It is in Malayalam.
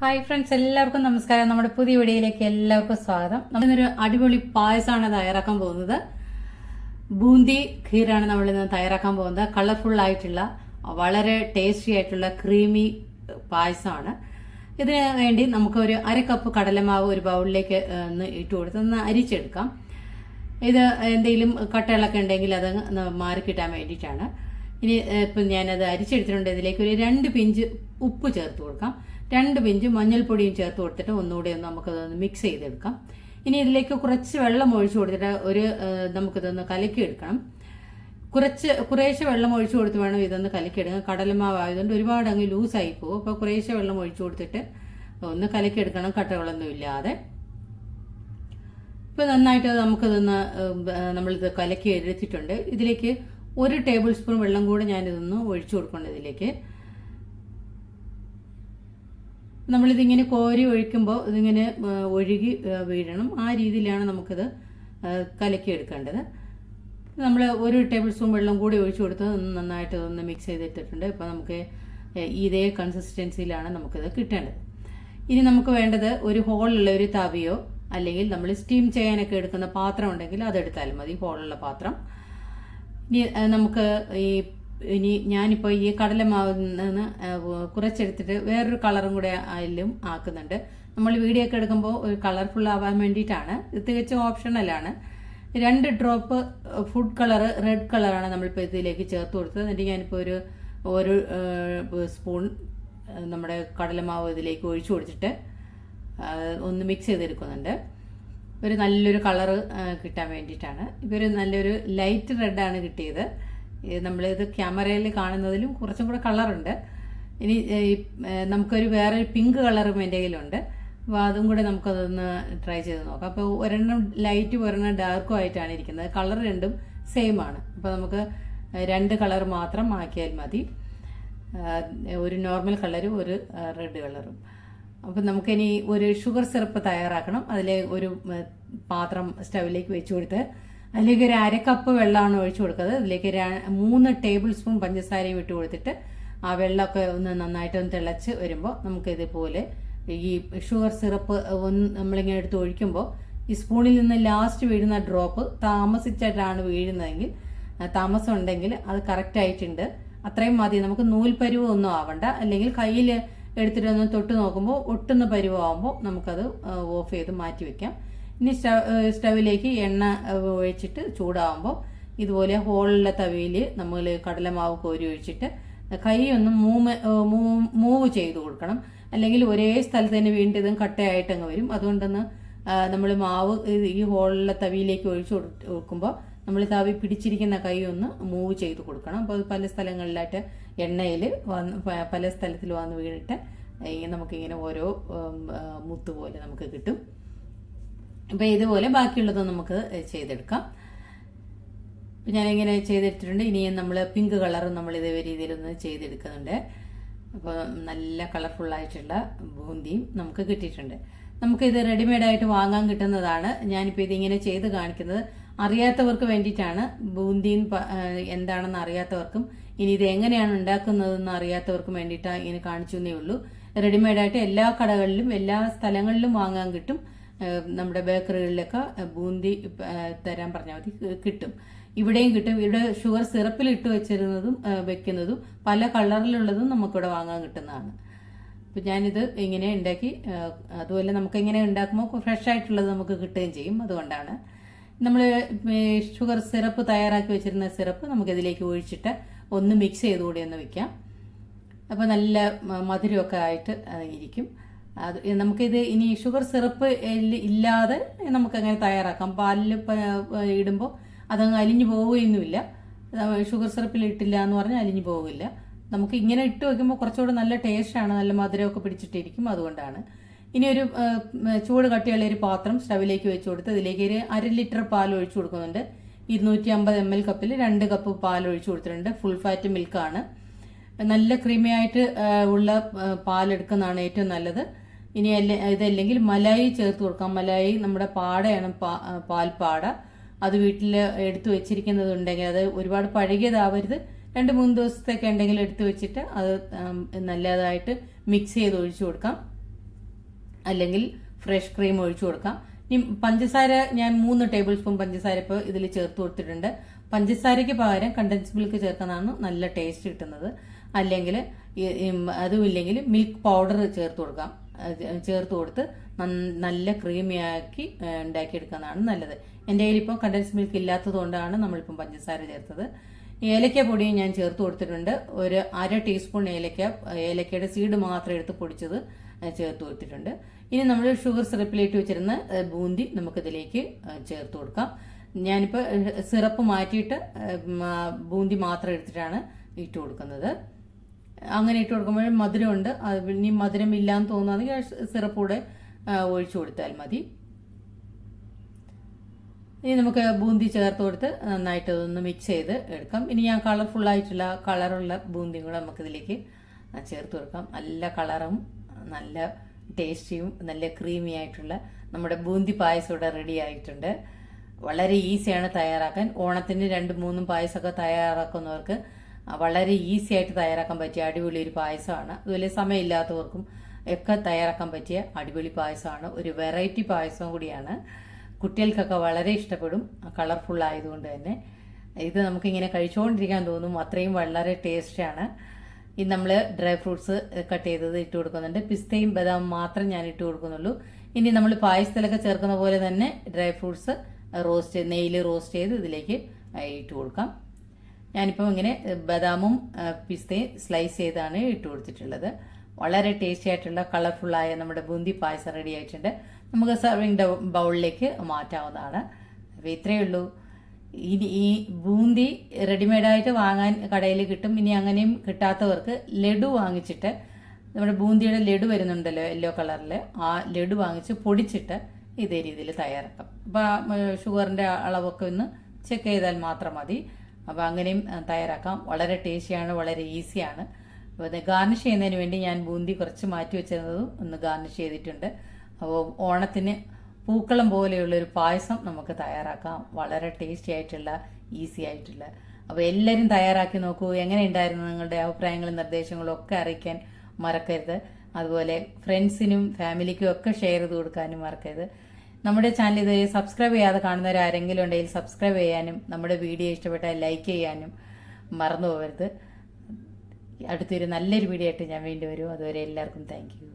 ഹായ് ഫ്രണ്ട്സ്, എല്ലാവർക്കും നമസ്കാരം. നമ്മുടെ പുതിയ വീഡിയോയിലേക്ക് എല്ലാവർക്കും സ്വാഗതം. നമ്മളിന്നൊരു അടിപൊളി പായസമാണ് തയ്യാറാക്കാൻ പോകുന്നത്. ബൂന്തി ഖീറാണ് നമ്മളിന്ന് തയ്യാറാക്കാൻ പോകുന്നത്. കളർഫുൾ ആയിട്ടുള്ള വളരെ ടേസ്റ്റി ആയിട്ടുള്ള ക്രീമി പായസമാണ്. ഇതിന് വേണ്ടി നമുക്ക് ഒരു അര കപ്പ് കടലമാവ് ഒരു ബൗളിലേക്ക് ഇട്ട് കൊടുത്ത് ഒന്ന് അരിച്ചെടുക്കാം. ഇത് എന്തെങ്കിലും കട്ടകളൊക്കെ ഉണ്ടെങ്കിൽ അത് മാറിക്കിട്ടാൻ വേണ്ടിയിട്ടാണ്. ഇനി ഇപ്പം ഞാനത് അരിച്ചെടുത്തിട്ടുണ്ട്. ഇതിലേക്ക് ഒരു 2 പിഞ്ച് ഉപ്പ് ചേർത്ത് കൊടുക്കാം. 2 പിഞ്ച് മഞ്ഞൾപ്പൊടിയും ചേർത്ത് കൊടുത്തിട്ട് ഒന്നുകൂടി നമുക്കതൊന്ന് മിക്സ് ചെയ്തെടുക്കാം. ഇനി ഇതിലേക്ക് കുറച്ച് വെള്ളം ഒഴിച്ചു കൊടുത്തിട്ട് നമുക്കിതൊന്ന് കലക്കിയെടുക്കണം. കുറേശ്ശെ വെള്ളം ഒഴിച്ചു കൊടുത്ത് വേണം ഇതൊന്ന് കലക്കിയെടുക്കാൻ. കടലമാവ് ആയതുകൊണ്ട് ഒരുപാട് അങ്ങ് ലൂസായി പോകും. അപ്പോൾ കുറേശ്ശെ വെള്ളം ഒഴിച്ചു കൊടുത്തിട്ട് ഒന്ന് കലക്കിയെടുക്കണം, കട്ടകളൊന്നും ഇല്ലാതെ. ഇപ്പോൾ നന്നായിട്ട് നമുക്കിതൊന്ന് നമ്മളിത് കലക്കി എടുത്തിട്ടുണ്ട്. ഇതിലേക്ക് 1 ടേബിൾ സ്പൂൺ വെള്ളം കൂടെ ഞാനിതൊന്ന് ഒഴിച്ചു കൊടുക്കണം. ഇതിലേക്ക് നമ്മളിതിങ്ങനെ കോരി ഒഴിക്കുമ്പോൾ ഇതിങ്ങനെ ഒഴുകി വീഴണം. ആ രീതിയിലാണ് നമുക്കിത് കലക്കിയെടുക്കേണ്ടത്. നമ്മൾ 1 ടേബിൾ സ്പൂൺ വെള്ളം കൂടി ഒഴിച്ചു കൊടുത്ത് നന്നായിട്ട് ഒന്ന് മിക്സ് ചെയ്തിട്ടിട്ടുണ്ട്. ഇപ്പോൾ നമുക്ക് ഇതേ കൺസിസ്റ്റൻസിയിലാണ് നമുക്കിത് കിട്ടേണ്ടത്. ഇനി നമുക്ക് വേണ്ടത് ഒരു ഹോളുള്ള ഒരു തവിയോ അല്ലെങ്കിൽ നമ്മൾ സ്റ്റീം ചെയ്യാനൊക്കെ എടുക്കുന്ന പാത്രം ഉണ്ടെങ്കിൽ അതെടുത്താലും മതി, ഹോളുള്ള പാത്രം. ഇനി ഞാനിപ്പോൾ ഈ കടലമാവിൽ നിന്ന് കുറച്ചെടുത്തിട്ട് വേറൊരു കളറും കൂടെ അതിലും ആക്കുന്നുണ്ട്. നമ്മൾ വീഡിയോ ഒക്കെ എടുക്കുമ്പോൾ ഒരു കളർഫുൾ ആവാൻ വേണ്ടിയിട്ടാണ്. ഇത് തികച്ചും ഓപ്ഷണലാണ്. 2 ഡ്രോപ്പ് ഫുഡ് കളർ, റെഡ് കളറാണ് നമ്മളിപ്പോൾ ഇതിലേക്ക് ചേർത്ത് കൊടുത്തത്. എന്നിട്ട് ഞാനിപ്പോൾ ഒരു സ്പൂൺ നമ്മുടെ കടലമാവ് ഇതിലേക്ക് ഒഴിച്ചു കൊടുത്തിട്ട് ഒന്ന് മിക്സ് ചെയ്തെടുക്കുന്നുണ്ട്. ഒരു നല്ലൊരു കളറ് കിട്ടാൻ വേണ്ടിയിട്ടാണ്. ഇതൊരു നല്ലൊരു ലൈറ്റ് റെഡാണ് കിട്ടിയത്. നമ്മളിത് ക്യാമറയിൽ കാണുന്നതിലും കുറച്ചും കൂടെ കളറുണ്ട്. ഇനി നമുക്കൊരു വേറെ പിങ്ക് കളറും എൻ്റെ കയ്യിലുണ്ട്. അപ്പോൾ അതും കൂടെ നമുക്കതൊന്ന് ട്രൈ ചെയ്ത് നോക്കാം. അപ്പോൾ ഒരെണ്ണം ലൈറ്റും ഒരെണ്ണം ഡാർക്കും ആയിട്ടാണ് ഇരിക്കുന്നത്. കളർ രണ്ടും സെയിം ആണ്. അപ്പോൾ നമുക്ക് 2 കളർ മാത്രം ആക്കിയാൽ മതി. ഒരു നോർമൽ കളറും ഒരു റെഡ് കളറും. അപ്പം നമുക്കിനി ഒരു ഷുഗർ സിറപ്പ് തയ്യാറാക്കണം. അതിലെ ഒരു പാത്രം സ്റ്റവിലേക്ക് വെച്ച് കൊടുത്ത് അതിലേക്ക് ഒരു അര കപ്പ് വെള്ളമാണ് ഒഴിച്ചു കൊടുക്കുന്നത്. അതിലേക്ക് 3 ടേബിൾ സ്പൂൺ പഞ്ചസാരയും ഇട്ട് കൊടുത്തിട്ട് ആ വെള്ളമൊക്കെ ഒന്ന് നന്നായിട്ടൊന്ന് തിളച്ച് വരുമ്പോൾ നമുക്കിതുപോലെ ഈ ഷുഗർ സിറപ്പ് നമ്മളിങ്ങനെ എടുത്ത് ഒഴിക്കുമ്പോൾ ഈ സ്പൂണിൽ നിന്ന് ലാസ്റ്റ് വീഴുന്ന ഡ്രോപ്പ് താമസിച്ചിട്ടാണ് വീഴുന്നതെങ്കിൽ, താമസം ഉണ്ടെങ്കിൽ അത് കറക്റ്റായിട്ടുണ്ട്, അത്രയും മതി. നമുക്ക് നൂൽ പരുവം ഒന്നും ആവണ്ട. അല്ലെങ്കിൽ കയ്യിൽ എടുത്തിട്ടൊന്ന് തൊട്ട് നോക്കുമ്പോൾ ഒട്ടുന്ന പരുവമാകുമ്പോൾ നമുക്കത് ഓഫ് ചെയ്ത് മാറ്റി വെക്കാം. ഇനി സ്റ്റവിലേക്ക് എണ്ണ ഒഴിച്ചിട്ട് ചൂടാകുമ്പോൾ ഇതുപോലെ ഹോളുള്ള തവിയിൽ നമ്മൾ കടലമാവ് കോരി ഒഴിച്ചിട്ട് കൈ ഒന്ന് മൂവ് ചെയ്ത് കൊടുക്കണം. അല്ലെങ്കിൽ ഒരേ സ്ഥലത്ത് തന്നെ വീണ്ടും ഇതും കട്ടയായിട്ട് അങ്ങ് വരും. അതുകൊണ്ടൊന്ന് നമ്മൾ മാവ് ഈ ഹോളുള്ള തവിയിലേക്ക് ഒഴിച്ചു കൊടുക്കുമ്പോൾ നമ്മൾ തവി പിടിച്ചിരിക്കുന്ന കൈ ഒന്ന് മൂവ് ചെയ്ത് കൊടുക്കണം. അപ്പോൾ പല സ്ഥലങ്ങളിലായിട്ട് എണ്ണയിൽ പല സ്ഥലത്തിൽ വന്ന് വീണിട്ട് നമുക്കിങ്ങനെ ഓരോ മുത്ത് പോലെ നമുക്ക് കിട്ടും. അപ്പോൾ ഇതുപോലെ ബാക്കിയുള്ളത് നമുക്ക് ചെയ്തെടുക്കാം. ഞാനിങ്ങനെ ചെയ്തെടുത്തിട്ടുണ്ട്. ഇനിയും നമ്മൾ പിങ്ക് കളറും നമ്മൾ ഇതേ രീതിയിലൊന്ന് ചെയ്തെടുക്കുന്നുണ്ട്. അപ്പോൾ നല്ല കളർഫുള്ളായിട്ടുള്ള ബൂന്തിയും നമുക്ക് കിട്ടിയിട്ടുണ്ട്. നമുക്കിത് റെഡിമെയ്ഡായിട്ട് വാങ്ങാൻ കിട്ടുന്നതാണ്. ഞാനിപ്പോൾ ഇതിങ്ങനെ ചെയ്ത് കാണിക്കുന്നത് അറിയാത്തവർക്ക് വേണ്ടിയിട്ടാണ്. ബൂന്തിയും എന്താണെന്ന് അറിയാത്തവർക്കും ഇനി ഇത് എങ്ങനെയാണ് ഉണ്ടാക്കുന്നതെന്ന് അറിയാത്തവർക്കും വേണ്ടിയിട്ടാണ് ഇങ്ങനെ കാണിച്ചു എന്നേ ഉള്ളൂ. റെഡിമെയ്ഡായിട്ട് എല്ലാ കടകളിലും എല്ലാ സ്ഥലങ്ങളിലും വാങ്ങാൻ കിട്ടും. നമ്മുടെ ബേക്കറികളിലൊക്കെ ബൂന്തി തരാൻ പറഞ്ഞാൽ മതി, കിട്ടും. ഇവിടെയും കിട്ടും. ഇവിടെ ഷുഗർ സിറപ്പിൽ ഇട്ട് വെക്കുന്നതും പല കളറിലുള്ളതും നമുക്കിവിടെ വാങ്ങാൻ കിട്ടുന്നതാണ്. അപ്പം ഞാനിത് ഇങ്ങനെ ഉണ്ടാക്കി, അതുപോലെ നമുക്കിങ്ങനെ ഉണ്ടാക്കുമ്പോൾ ഫ്രഷ് ആയിട്ടുള്ളത് നമുക്ക് കിട്ടുകയും ചെയ്യും. അതുകൊണ്ടാണ് നമ്മൾ ഷുഗർ സിറപ്പ് തയ്യാറാക്കി വെച്ചിരുന്ന സിറപ്പ് നമുക്കിതിലേക്ക് ഒഴിച്ചിട്ട് ഒന്ന് മിക്സ് ചെയ്തുകൂടി ഒന്ന് വെക്കാം. അപ്പോൾ നല്ല മധുരമൊക്കെ ആയിട്ട് ഇരിക്കും. അത് നമുക്കിത് ഇനി ഷുഗർ സിറപ്പ് ഇല്ലാതെ നമുക്കങ്ങനെ തയ്യാറാക്കാം. പാലിൽ ഇടുമ്പോൾ അതങ്ങ് അലിഞ്ഞു പോവുകയൊന്നുമില്ല. ഷുഗർ സിറപ്പിൽ ഇട്ടില്ല എന്ന് പറഞ്ഞാൽ അലിഞ്ഞു പോകില്ല. നമുക്ക് ഇങ്ങനെ ഇട്ട് വയ്ക്കുമ്പോൾ കുറച്ചുകൂടെ നല്ല ടേസ്റ്റാണ്, നല്ല മധുരമൊക്കെ പിടിച്ചിട്ടിരിക്കും. അതുകൊണ്ടാണ്. ഇനി ഒരു ചൂട് കട്ടിയുള്ള ഒരു പാത്രം സ്റ്റവിലേക്ക് വെച്ച് കൊടുത്ത് ഇതിലേക്ക് ഒരു 1/2 ലിറ്റർ പാൽ ഒഴിച്ചു കൊടുക്കുന്നുണ്ട്. 250 ml കപ്പിൽ 2 കപ്പ് പാൽ ഒഴിച്ചു കൊടുത്തിട്ടുണ്ട്. ഫുൾ ഫാറ്റ് മിൽക്കാണ്. നല്ല ക്രീമി ആയിട്ട് ഉള്ള പാലെടുക്കുന്നതാണ് ഏറ്റവും നല്ലത്. ഇനി ഇതല്ലെങ്കിൽ മലായി ചേർത്ത് കൊടുക്കാം. മലായി നമ്മുടെ പാടയാണ്, പാൽപ്പാട. അത് വീട്ടിൽ എടുത്തു വെച്ചിരിക്കുന്നതുണ്ടെങ്കിൽ അത് ഒരുപാട് പഴകിയതാവരുത്, 2-3 ദിവസത്തേക്ക് ഉണ്ടെങ്കിൽ എടുത്തു വെച്ചിട്ട് അത് നല്ലതായിട്ട് മിക്സ് ചെയ്ത് ഒഴിച്ചു കൊടുക്കാം. അല്ലെങ്കിൽ ഫ്രഷ് ക്രീം ഒഴിച്ചു കൊടുക്കാം. ഇനി പഞ്ചസാര ഞാൻ 3 ടേബിൾ സ്പൂൺ പഞ്ചസാര ഇപ്പോൾ ഇതിൽ ചേർത്ത് കൊടുത്തിട്ടുണ്ട്. പഞ്ചസാരയ്ക്ക് പകരം കണ്ടൻസ് മിൽക്ക് ചേർക്കുന്നതാണ് നല്ല ടേസ്റ്റ് കിട്ടുന്നത്. അല്ലെങ്കിൽ അതുമില്ലെങ്കിൽ മിൽക്ക് പൗഡർ ചേർത്ത് കൊടുക്കാം. ചേർത്ത് കൊടുത്ത് നല്ല ക്രീമിയാക്കി ഉണ്ടാക്കിയെടുക്കുന്നതാണ് നല്ലത്. എൻ്റെ കയ്യിൽ ഇപ്പോൾ കണ്ടൻസ് മിൽക്ക് ഇല്ലാത്തത് കൊണ്ടാണ് നമ്മളിപ്പം പഞ്ചസാര ചേർത്തത്. ഏലക്ക പൊടിയും ഞാൻ ചേർത്ത് കൊടുത്തിട്ടുണ്ട്. ഒരു 1/2 ടീസ്പൂൺ ഏലക്കയുടെ സീഡ് മാത്രം എടുത്ത് പൊടിച്ചത് ചേർത്ത് കൊടുത്തിട്ടുണ്ട്. ഇനി നമ്മൾ ഷുഗർ സിറപ്പിലേക്ക് വെച്ചിരുന്ന ബൂന്തി നമുക്കിതിലേക്ക് ചേർത്ത് കൊടുക്കാം. ഞാനിപ്പോൾ സിറപ്പ് മാറ്റിയിട്ട് ബൂന്തി മാത്രം എടുത്തിട്ടാണ് ഇട്ട് കൊടുക്കുന്നത്. അങ്ങനെ ഇട്ട് കൊടുക്കുമ്പോൾ മധുരമുണ്ട്. ഇനി മധുരം ഇല്ലാന്ന് തോന്നുകയാണെങ്കിൽ സിറപ്പ് കൂടെ ഒഴിച്ചു കൊടുത്താൽ മതി. ഇനി നമുക്ക് ബൂന്തി ചേർത്ത് കൊടുത്ത് നന്നായിട്ട് അതൊന്ന് മിക്സ് ചെയ്ത് എടുക്കാം. ഇനി ഞാൻ കളർഫുള്ളായിട്ടുള്ള കളറുള്ള ബൂന്തിയും കൂടെ നമുക്കിതിലേക്ക് ചേർത്ത് കൊടുക്കാം. നല്ല കളറും നല്ല ടേസ്റ്റിയും നല്ല ക്രീമി ആയിട്ടുള്ള നമ്മുടെ ബൂന്തി പായസം ഇവിടെ റെഡി ആയിട്ടുണ്ട്. വളരെ ഈസിയാണ് തയ്യാറാക്കാൻ. ഓണത്തിന് 2-3 പായസമൊക്കെ തയ്യാറാക്കുന്നവർക്ക് വളരെ ഈസി ആയിട്ട് തയ്യാറാക്കാൻ പറ്റിയ അടിപൊളി ഒരു പായസമാണ്. അതുപോലെ സമയമില്ലാത്തവർക്കും ഒക്കെ തയ്യാറാക്കാൻ പറ്റിയ അടിപൊളി പായസമാണ്. ഒരു വെറൈറ്റി പായസവും കൂടിയാണ്. കുട്ടികൾക്കൊക്കെ വളരെ ഇഷ്ടപ്പെടും, കളർഫുൾ ആയതുകൊണ്ട് തന്നെ. ഇത് നമുക്കിങ്ങനെ കഴിച്ചുകൊണ്ടിരിക്കാൻ തോന്നും, അത്രയും വളരെ ടേസ്റ്റാണ്. ഇനി നമ്മൾ ഡ്രൈ ഫ്രൂട്ട്സ് കട്ട് ചെയ്തത് ഇട്ട് കൊടുക്കുന്നുണ്ട്. പിസ്തയും ബദാമും മാത്രം ഞാൻ ഇട്ട് കൊടുക്കുന്നുള്ളൂ. ഇനി നമ്മൾ പായസത്തിലൊക്കെ ചേർക്കുന്ന പോലെ തന്നെ ഡ്രൈ ഫ്രൂട്ട്സ് നെയ്യിൽ റോസ്റ്റ് ചെയ്ത് ഇതിലേക്ക് ഇട്ട് കൊടുക്കാം. ഞാനിപ്പോൾ ഇങ്ങനെ ബദാമും പിസ്തയും സ്ലൈസ് ചെയ്താണ് ഇട്ട് കൊടുത്തിട്ടുള്ളത്. വളരെ ടേസ്റ്റി ആയിട്ടുള്ള കളർഫുള്ളായ നമ്മുടെ ബൂന്തി പായസം റെഡി ആയിട്ടുണ്ട്. നമുക്ക് സർവിങ് ബൗളിലേക്ക് മാറ്റാവുന്നതാണ്. അപ്പോൾ ഇത്രയേ ഉള്ളൂ. ഈ ബൂന്തി റെഡിമെയ്ഡായിട്ട് വാങ്ങാൻ കടയിൽ കിട്ടും. ഇനി അങ്ങനെയും കിട്ടാത്തവർക്ക് ലഡു വാങ്ങിച്ചിട്ട്, നമ്മുടെ ബൂന്തിയുടെ ലഡു വരുന്നുണ്ടല്ലോ യെല്ലോ കളറിൽ, ആ ലഡു വാങ്ങിച്ച് പൊടിച്ചിട്ട് ഇതേ രീതിയിൽ തയ്യാറാക്കാം. അപ്പോൾ ഷുഗറിൻ്റെ അളവൊക്കെ ഒന്ന് ചെക്ക് ചെയ്താൽ മാത്രം മതി. അപ്പോൾ അങ്ങനെയും തയ്യാറാക്കാം. വളരെ ടേസ്റ്റിയാണ്, വളരെ ഈസിയാണ്. അപ്പോൾ ഗാർണിഷ് ചെയ്യുന്നതിന് വേണ്ടി ഞാൻ ബൂന്തി കുറച്ച് മാറ്റി വെച്ചിരുന്നതും ഒന്ന് ഗാർണിഷ് ചെയ്തിട്ടുണ്ട്. അപ്പോൾ ഓണത്തിന് പൂക്കളം പോലെയുള്ളൊരു പായസം നമുക്ക് തയ്യാറാക്കാം. വളരെ ടേസ്റ്റി ആയിട്ടുള്ള, ഈസി ആയിട്ടുള്ള. അപ്പോൾ എല്ലാവരും തയ്യാറാക്കി നോക്കൂ. എങ്ങനെ ഉണ്ടായിരുന്നു നിങ്ങളുടെ അഭിപ്രായങ്ങളും നിർദ്ദേശങ്ങളും ഒക്കെ അറിയിക്കാൻ മറക്കരുത്. അതുപോലെ ഫ്രണ്ട്സിനും ഫാമിലിക്കും ഒക്കെ ഷെയർ ചെയ്ത് കൊടുക്കാനും മറക്കരുത്. നമ്മുടെ ചാനൽ ഇതുവരെ സബ്സ്ക്രൈബ് ചെയ്യാതെ കാണുന്നവരാരെങ്കിലും ഉണ്ടെങ്കിൽ സബ്സ്ക്രൈബ് ചെയ്യാനും നമ്മുടെ വീഡിയോ ഇഷ്ടപ്പെട്ടാൽ ലൈക്ക് ചെയ്യാനും മറന്നു പോകരുത്. അടുത്തൊരു നല്ലൊരു വീഡിയോ ആയിട്ട് ഞാൻ വീണ്ടും വരും. അതുവരെ എല്ലാവർക്കും താങ്ക് യു.